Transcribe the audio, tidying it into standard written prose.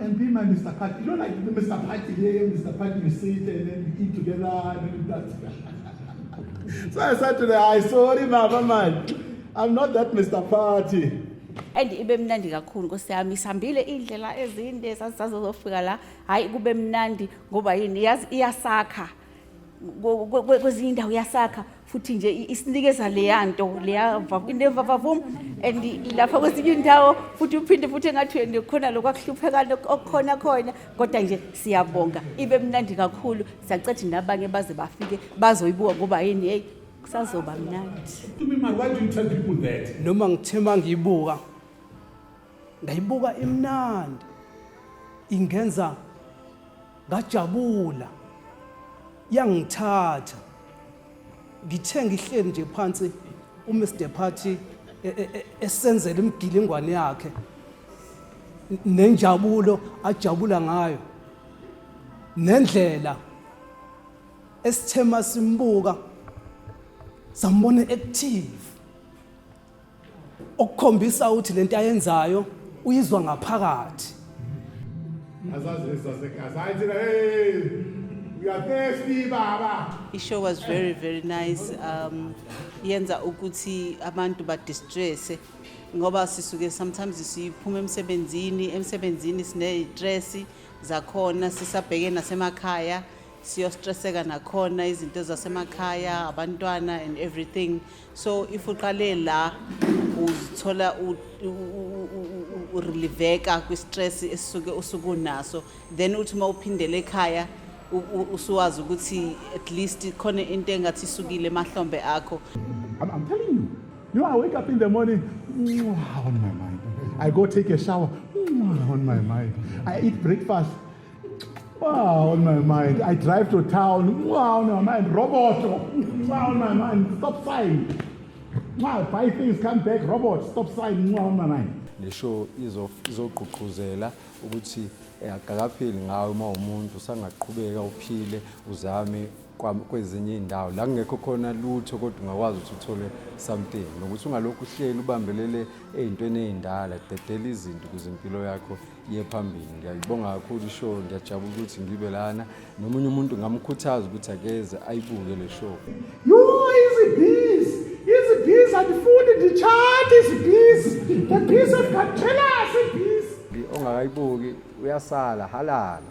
and be my Mr. Party. You know, like the Mr. Party here, Mr. Party, you sit and then you eat together and then you dance. So I said to her, sorry, mama, man. I'm not that Mr. Party. And ibe mnandi kakhulu Nkosi yami sihambile indlela ezinde sasazofika la hayi kube mnandi ngoba yini yazi iyasakha kwezinye indawo iyasakha futhi nje isinikeza leyanto leyavavum and lapha kwezinye indawo futhi uphinde futhi engathi khona lokwakuhluphekana okukhona khona kodwa nje siyabonga ibe mnandi kakhulu siyacetha nabanye baze bafike bazoyibuka ngoba yini hey kusazoba mnandi. To me, man, why do you tell people that? Noma ngithema ngiyibuka ngayibuka imnandi ingenza ngajabula yangithatha ngithe ngihleli nje phansi uMr Party esenzela imgilingwane yakhe nenjabulo ajabula ngayo nendlela esithema simbuka sambone active okukhombisa ukuthi lento ayenzayo uyizwa ngaphakathi. Hey, we are thirsty, Baba. The show was very, very nice. Yenza ukuthi abantu ba distress ngoba sisuke sometimes siphuma emsebenzini sine stress zakhona sisabheke nasemakhaya siyostresseka nakhona izinto zasemakhaya abantwana and everything, so if uqale la uzithola ureliveka kwi stress esisuke usukunaso then uthi mawuphindele ekhaya usuwazi ukuthi at least khona into engathi isukile emahlombe akho. I'm telling you, I wake up in the morning, on my mind. I go take a shower, on my mind. I eat breakfast, on my mind. I drive to town, on my mind. Robot, on my mind. Stop sign. Buy things, come back, robot, stop sign, on my mind. Le show izogqugquzela ukuthi akakaphili ngawe uma umuntu usangaqhubeka uphile uzame kwezinye indawo la ngekho khona lutho kodwa ungakwazi ukuthi uthole something nokuthi ungalokhu uhleli ubambelele ezintweni ezindala dedela izinto ukuze impilo yakho iye phambili. Ngiyayibonga kakhulu ishow, ngiyajabula ukuthi ngibe lana nomunye umuntu ngamkhuthaza ukuthi akeze ayibuke le show. Yo, easy peace, and food in the chart is peace. The peace of God, tell us in peace. Ongakayibuki uyasala halala.